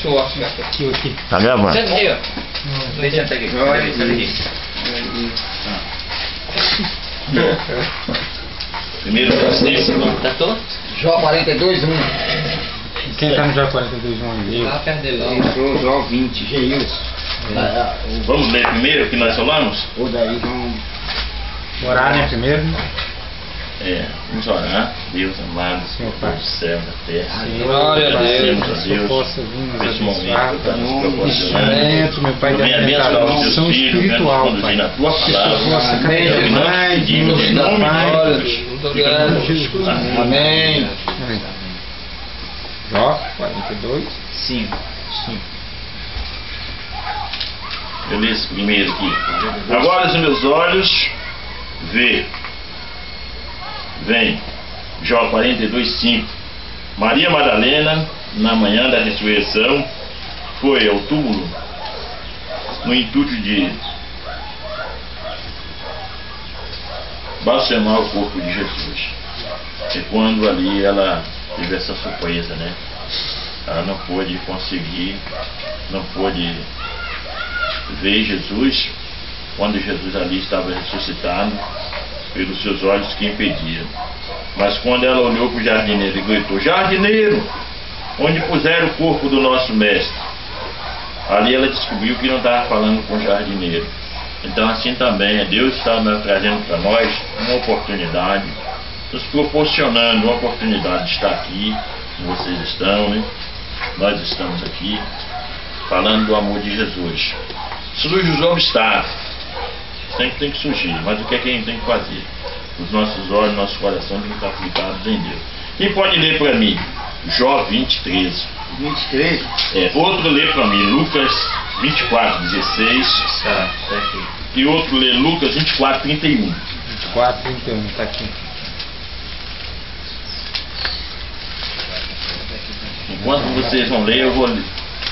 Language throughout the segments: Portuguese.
suor, gata. Aqui. Tá gravando? Senta aí, ó. Senta aqui. Primeiro consciência, Tá todo? Jó 42, 1. Quem tá no Jó 42, 1 aí? Lá perto dele, lá. Entrou Jó 20, Geilson. vamos ler primeiro o que nós falamos? O daí vão. Orar, né, primeiro? Vamos orar. Deus amado, Senhor Deus Pai. do céu, da terra. Senhor, Glória a Deus. Agradecemos a que Deus possa vir nos esse momento que abençoar, está nos Pai. proporcionando. Momento, meu Pai, de Venha abençoar os alimentação teus filhos, venha nos espiritual, conduzir Pai. na tua Que palavra. tu possa Amém. cada vez mais Pedimos nos em dar nome de paz. Jesus. Muito obrigado. Jesus. Amém. Amém. Jó 42, 5. 5. Eu leio esse primeiro aqui. Agora os meus olhos vem. Jó 42, 5. Maria Madalena, na manhã da ressurreição, foi ao túmulo no intuito de balsamar o corpo de Jesus. E quando ali ela teve essa surpresa, né? Ela não pôde conseguir, não pôde ver Jesus, quando Jesus ali estava ressuscitado, pelos seus olhos que impediam. Mas quando ela olhou para o jardineiro e gritou: jardineiro, onde puseram o corpo do nosso mestre? Ali ela descobriu que não estava falando com o jardineiro. Então assim também Deus está trazendo para nós uma oportunidade, nos proporcionando uma oportunidade de estar aqui, como vocês estão, né? Nós estamos aqui falando do amor de Jesus. Surgem os obstáculos, sempre tem que surgir, mas o que é que a gente tem que fazer? Os nossos olhos, nosso coração tem que estar aplicados em Deus. Quem pode ler para mim? Jó 23. 23. Outro lê para mim Lucas 24, 16. Tá aqui. E outro lê Lucas 24, 31. 24, 31, tá aqui. Enquanto vocês vão ler, eu vou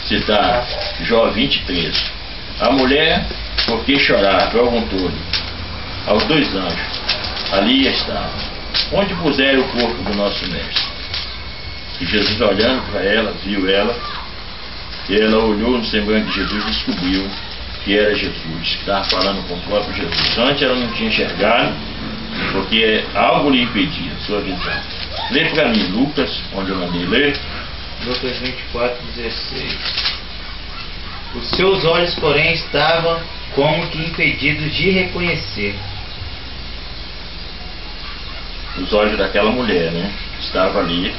citar Jó 23. A mulher, por que chorar? Perguntou-lhe aos dois anjos. Ali estava. Onde puseram o corpo do nosso mestre? E Jesus, olhando para ela, viu ela. E ela olhou no semblante de Jesus e descobriu que era Jesus, que estava falando com o próprio Jesus. Antes ela não tinha enxergado, porque algo lhe impedia a sua visão. Lê para mim Lucas, onde eu mandei ler. Lucas 24, 16. Os seus olhos, porém, estavam como que impedidos de reconhecer. Os olhos daquela mulher, né? Que estava ali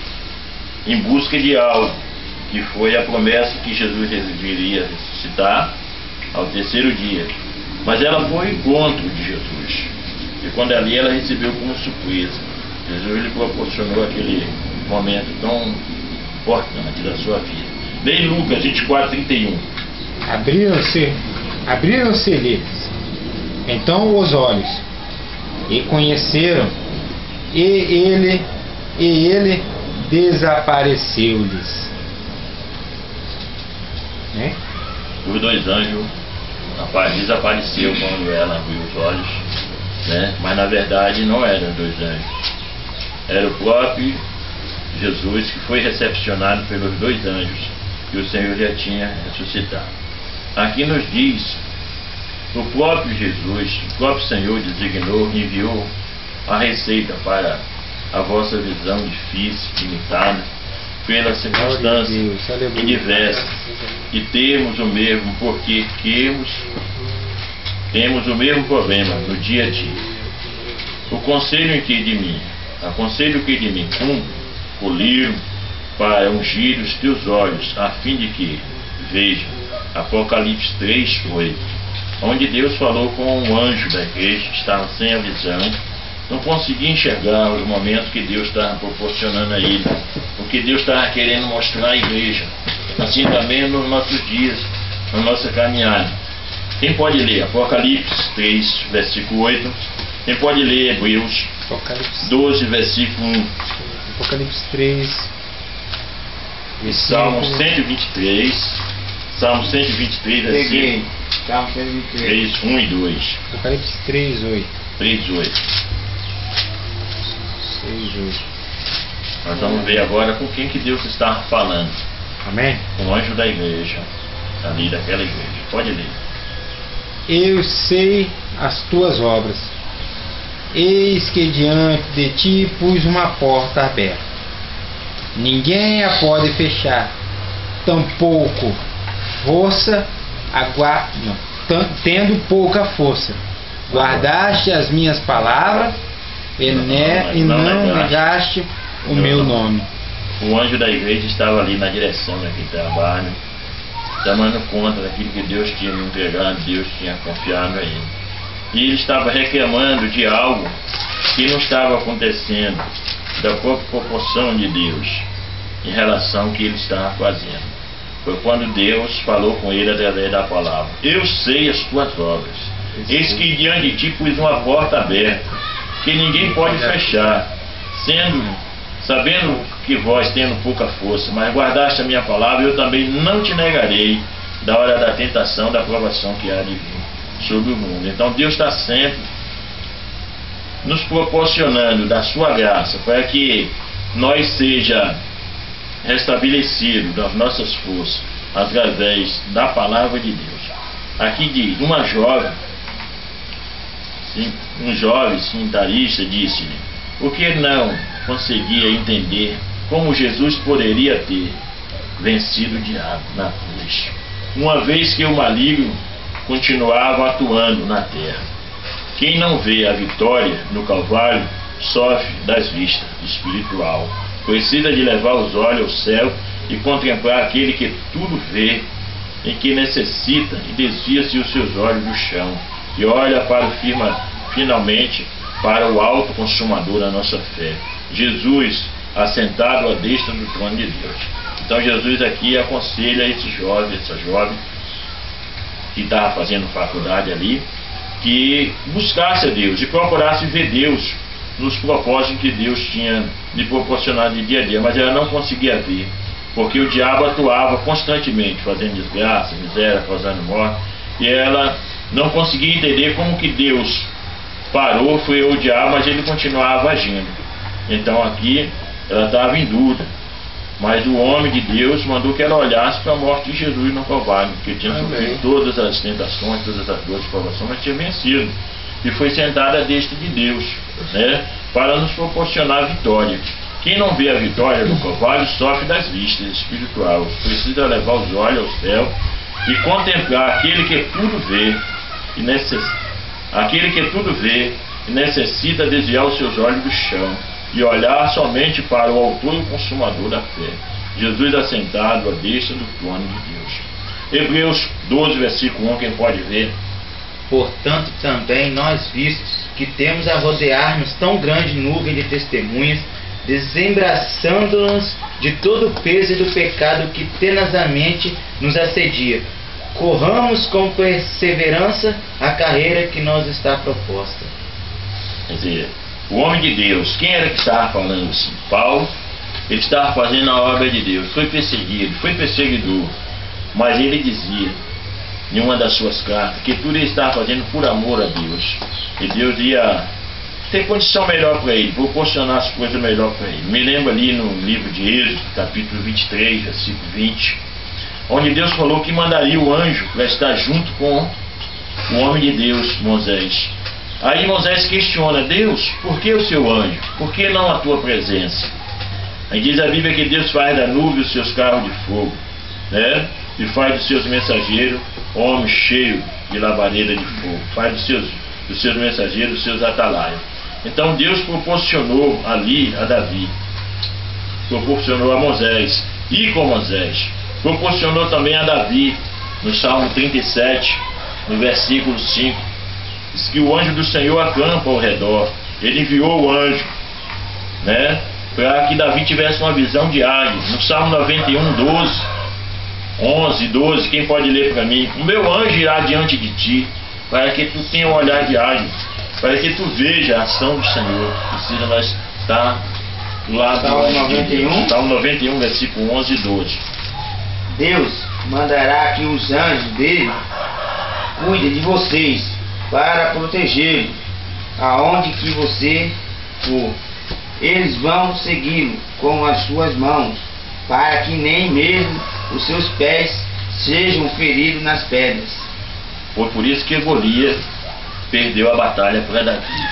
em busca de algo, que foi a promessa que Jesus viria ressuscitar ao terceiro dia. Mas ela foi ao encontro de Jesus. E quando ali ela recebeu como surpresa. Jesus lhe proporcionou aquele momento tão importante da sua vida. Leia Lucas 24, 31. Abriram-se-lhes então os olhos, e conheceram, e ele desapareceu-lhes. Né? Os dois anjos desapareceram quando ela abriu os olhos, né? Mas na verdade não eram dois anjos, era o próprio Jesus, que foi recepcionado pelos dois anjos que o Senhor já tinha ressuscitado. Aqui nos diz, o próprio Jesus, o próprio Senhor designou, enviou a receita para a vossa visão difícil, limitada, pelas circunstâncias e diversas, e temos o mesmo, porque temos o mesmo problema no dia a dia. Aconselho que de mim colhiram para ungir os teus olhos, a fim de que veja. Apocalipse 3, 8, onde Deus falou com um anjo da igreja que estava sem a visão, não conseguia enxergar os momentos que Deus estava proporcionando a ele, o que Deus estava querendo mostrar à igreja. Assim também nos nossos dias, na nossa caminhada. Quem pode ler Apocalipse 3, versículo 8? Quem pode ler Hebreus 12, versículo 1? Apocalipse 3. E Salmo 123. Salmo 123, versículo Salmo 123. 3, 1 e 2. Apocalipse 3, 8. 3, 8. 6, 8. Nós vamos ver agora com quem que Deus está falando. Amém? Um anjo da igreja, ali daquela igreja. Pode ler. Eu sei as tuas obras. Eis que diante de ti pus uma porta aberta. Ninguém a pode fechar. Tampouco força, tendo pouca força. Guardaste as minhas palavras e não negaste o meu nome. O anjo da igreja estava ali na direção daquele trabalho, tomando conta daquilo que Deus tinha me entregado, Deus tinha confiado a ele. E ele estava reclamando de algo que não estava acontecendo, da própria proporção de Deus, em relação ao que ele estava fazendo. Foi quando Deus falou com ele através da palavra. Eu sei as tuas obras. Eis que diante de ti pus uma porta aberta, que ninguém pode fechar, sabendo que vós tendo pouca força, mas guardaste a minha palavra, eu também não te negarei da hora da tentação, da provação que há de vir sobre o mundo. Então Deus está sempre nos proporcionando da sua graça, para que nós seja restabelecido das nossas forças através da palavra de Deus. Aqui diz, um jovem sanitarista disse-lhe o que não conseguia entender como Jesus poderia ter vencido o diabo na cruz, uma vez que o maligno continuava atuando na terra. Quem não vê a vitória no Calvário sofre das vistas espiritual. Precisa de levar os olhos ao céu e contemplar aquele que tudo vê e que necessita, e desvia-se os seus olhos do chão e olha para o finalmente para o alto consumador da nossa fé, Jesus assentado à destra do trono de Deus. Então Jesus aqui aconselha esse jovem, essa jovem que estava fazendo faculdade ali, que buscasse a Deus e procurasse ver Deus nos propósitos que Deus tinha lhe proporcionado de dia a dia, mas ela não conseguia ver, porque o diabo atuava constantemente, fazendo desgraça, miséria, causando morte, e ela não conseguia entender como que Deus parou, foi o diabo, mas ele continuava agindo. Então aqui ela estava em dúvida, mas o homem de Deus mandou que ela olhasse para a morte de Jesus no Calvário, que tinha sofrido todas as tentações, todas as dores e provações, mas tinha vencido, e foi sentada à destra de Deus, né, para nos proporcionar a vitória. Quem não vê a vitória no Calvário sofre das vistas espirituais. Precisa levar os olhos ao céu e contemplar aquele que tudo vê e necessita desviar os seus olhos do chão e olhar somente para o autor e o consumador da fé, Jesus assentado à destra do trono de Deus. Hebreus 12, versículo 1, quem pode ver? Portanto, também nós, vistos que temos a rodear-nos tão grande nuvem de testemunhas, desembaraçando-nos de todo o peso e do pecado que tenazmente nos assedia, corramos com perseverança a carreira que nos está proposta. Quer dizer, o homem de Deus, quem era que estava falando assim? Paulo. Ele estava fazendo a obra de Deus, foi perseguido, foi perseguidor, mas ele dizia em uma das suas cartas que tudo ele estava fazendo por amor a Deus, e Deus ia ter condição melhor para ele, proporcionar as coisas melhor para ele. Me lembro ali no livro de Êxodo, capítulo 23, versículo 20, onde Deus falou que mandaria o anjo para estar junto com o homem de Deus, Moisés. Aí Moisés questiona: Deus, por que o seu anjo? Por que não a tua presença? Aí diz a Bíblia que Deus faz da nuvem os seus carros de fogo, né? E faz dos seus mensageiros homens cheios de labareda de fogo, faz dos seus mensageiros os seus atalaios. Então Deus proporcionou ali a Davi, proporcionou a Moisés, e com Moisés proporcionou também a Davi, no Salmo 37, no versículo 5, diz que o anjo do Senhor acampa ao redor. Ele enviou o anjo, né, para que Davi tivesse uma visão de águia. No Salmo 91, 11, 12, quem pode ler para mim? O meu anjo irá diante de ti, para que tu tenha um olhar de águia, para que tu veja a ação do Senhor. Precisa nós estar do lado Salmo 91. Salmo 91, versículo 11 e 12. Deus mandará que os anjos dele cuidem de vocês, para protegê-lo aonde que você for. Eles vão segui-lo com as suas mãos, para que nem mesmo os seus pés sejam feridos nas pedras. Foi por isso que Golias perdeu a batalha para Davi,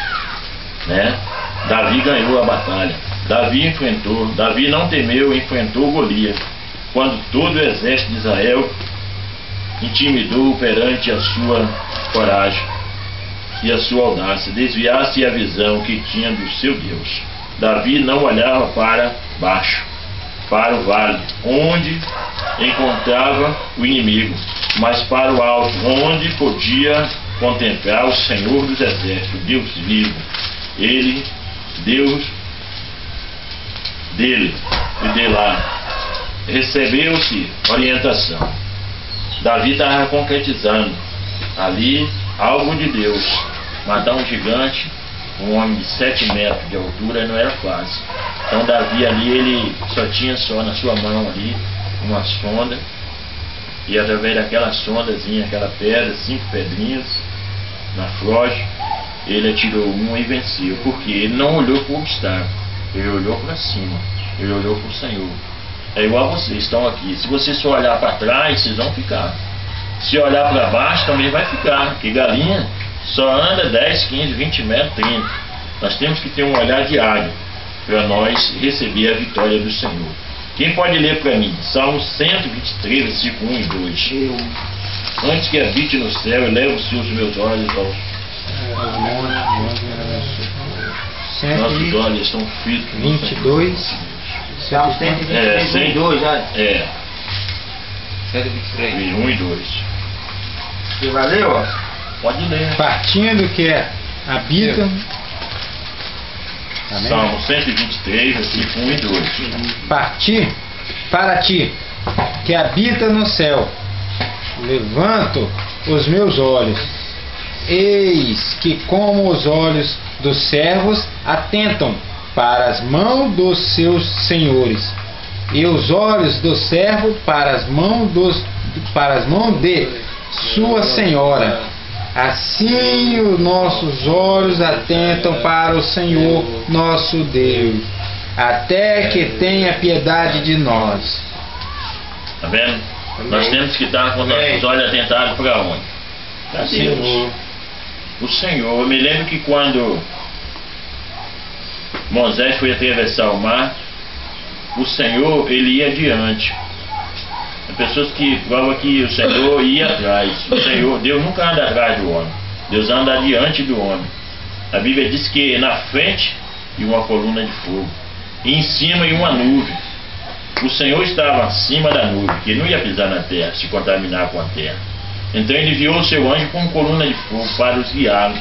né? Davi ganhou a batalha. Davi enfrentou, Davi não temeu, enfrentou Golias, quando todo o exército de Israel intimidou perante a sua coragem e a sua audácia, desviasse a visão que tinha do seu Deus. Davi não olhava para baixo, para o vale, onde encontrava o inimigo, mas para o alto, onde podia contemplar o Senhor dos exércitos, Deus vivo. Ele, Deus dele e de lá, recebeu-se orientação. Davi estava concretizando ali algo de Deus. Matar um gigante, um homem de 7 metros de altura, não era fácil. Então Davi ali, ele só tinha na sua mão ali uma sonda, e através daquela sondazinha, aquela pedra, 5 pedrinhas na froge, ele atirou uma e venceu, porque ele não olhou para o obstáculo, ele olhou para cima, ele olhou para o Senhor. É igual vocês estão aqui, se você só olhar para trás, vocês vão ficar. Se olhar para baixo, também vai ficar, porque galinha só anda 10, 15, 20 metros, 30. Nós temos que ter um olhar de águia para nós receber a vitória do Senhor. Quem pode ler para mim? Salmo 123, versículo 1 e 2. Antes que habite no céu, elevo-se os meus olhos aos nossos olhos estão fitos no 22. Salmo 122, olha. 123. 1 e 2. Você vai ler, ó? Pode ler. Partindo que habitam. Amém? Salmo 123, versículo 1 e 2. Parti para ti, que habita no céu, levanto os meus olhos. Eis que como os olhos dos servos atentam para as mãos dos seus senhores, e os olhos do servo para as mãos de sua senhora. Assim os nossos olhos atentam para o Senhor nosso Deus, até que tenha piedade de nós. Tá vendo? Nós temos que estar com nossos olhos atentados para onde? Para Deus. O Senhor. Eu me lembro que quando Moisés foi atravessar o mar, o Senhor, ele ia adiante. Tem pessoas que provam que o Senhor ia atrás. O Senhor, Deus nunca anda atrás do homem. Deus anda adiante do homem. A Bíblia diz que na frente e uma coluna de fogo, e em cima e uma nuvem. O Senhor estava acima da nuvem, que ele não ia pisar na terra, se contaminar com a terra. Então ele enviou o seu anjo com coluna de fogo para os guiá-los.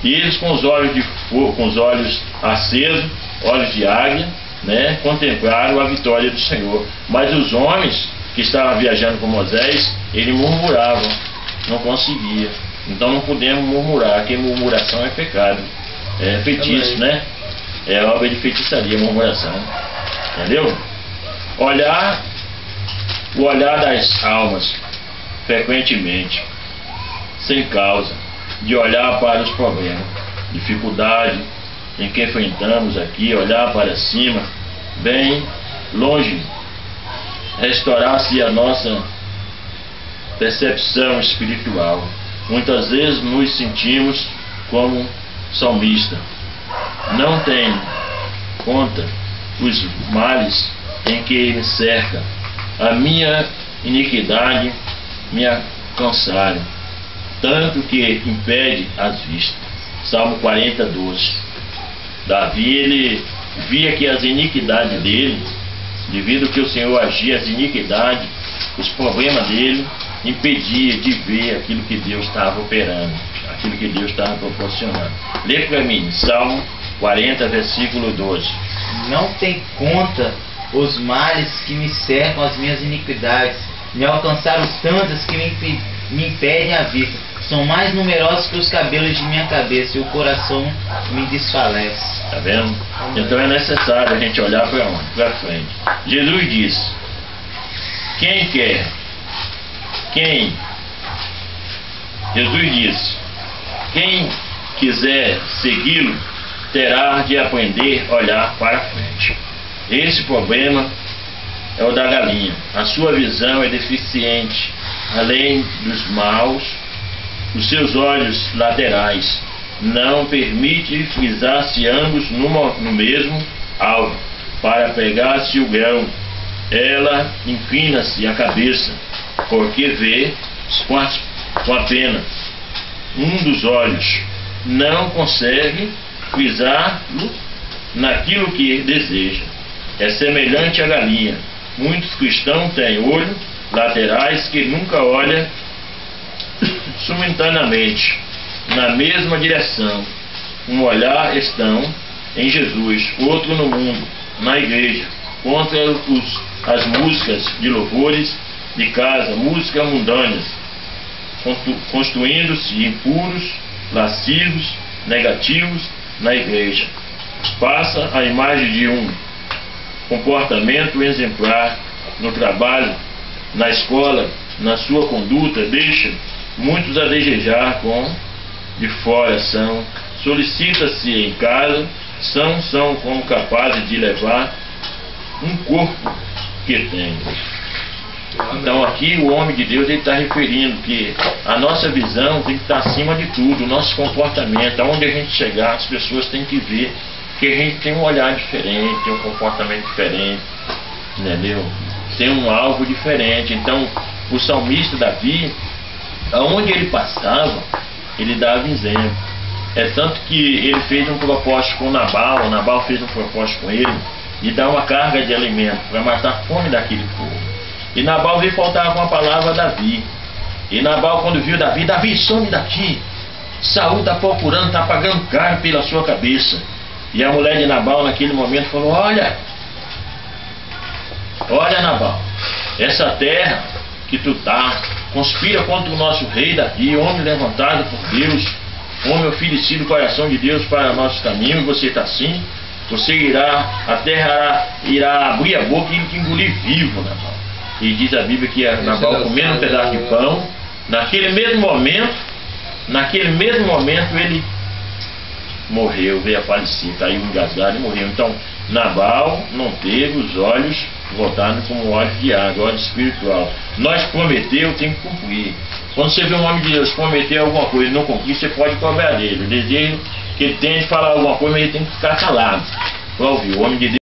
E eles com os olhos de fogo, com os olhos acesos, olhos de águia, né, contemplaram a vitória do Senhor. Mas os homens que estavam viajando com Moisés, eles murmuravam, não conseguia. Então não podemos murmurar, porque murmuração é pecado, é feitiço, né? É obra de feitiçaria, murmuração. Entendeu? O olhar das almas, frequentemente, sem causa, de olhar para os problemas, dificuldade em que enfrentamos aqui, olhar para cima, bem longe, restaurar-se a nossa percepção espiritual. Muitas vezes nos sentimos como salmista. Não tem conta os males em que me cerca. A minha iniquidade me alcançaram, tanto que impede as vistas. Salmo 40, 12. Davi, ele via que as iniquidades dele, devido que o Senhor agia as iniquidades, os problemas dele, impedia de ver aquilo que Deus estava operando, aquilo que Deus estava proporcionando. Lê para mim, Salmo 40, versículo 12. Não tem conta os males que me cercam, as minhas iniquidades, me alcançaram tantas que me impedem a vista. São mais numerosos que os cabelos de minha cabeça, e o coração me desfalece. Tá vendo? Então é necessário a gente olhar para onde? Para frente. Jesus disse: Jesus disse: quem quiser segui-lo terá de aprender a olhar para frente. Esse problema é o da galinha. A sua visão é deficiente. Além dos maus, os seus olhos laterais não permite frisar-se ambos no mesmo alvo para pegar-se o grão. Ela inclina-se a cabeça, porque vê com a pena. Um dos olhos não consegue frisar naquilo que deseja. É semelhante à galinha. Muitos cristãos têm olhos laterais que nunca olham simultaneamente na mesma direção. Um olhar estão em Jesus, outro no mundo, na igreja, contra as músicas de louvores de casa, músicas mundanas, construindo-se impuros, lascivos, negativos na igreja. Passa a imagem de um comportamento exemplar no trabalho, na escola, na sua conduta, deixa muitos a desejar de fora são, solicita-se em casa, são como capazes de levar um corpo que tem. Então aqui o homem de Deus está referindo que a nossa visão tem que estar acima de tudo, o nosso comportamento, aonde a gente chegar, as pessoas têm que ver que a gente tem um olhar diferente, tem um comportamento diferente, entendeu? Tem um alvo diferente. Então o salmista Davi, aonde ele passava, ele dava exemplo. É tanto que ele fez um propósito com Nabal fez um propósito com ele de dar uma carga de alimento para matar a fome daquele povo. E Nabal veio faltar com a palavra a Davi. E Nabal, quando viu Davi, some daqui. Saul está procurando, está pagando caro pela sua cabeça. E a mulher de Nabal naquele momento falou: olha Nabal, essa terra que tu tá, conspira contra o nosso rei Davi, homem levantado por Deus, homem oferecido coração de Deus para nosso caminho, e você está assim, a terra irá abrir a boca e te engolir vivo, Nabal. E diz a Bíblia que Nabal, comendo um pedaço de pão, naquele mesmo momento ele morreu, veio a falecer, caiu engasgado e morreu. Então Nabal não teve os olhos voltados como olhos de água, olhos espiritual. Nós prometeu, tem que cumprir. Quando você vê um homem de Deus prometer alguma coisa e não cumprir, você pode cobrar dele. O desejo que ele tem de falar alguma coisa, mas ele tem que ficar calado para ouvir. O homem de Deus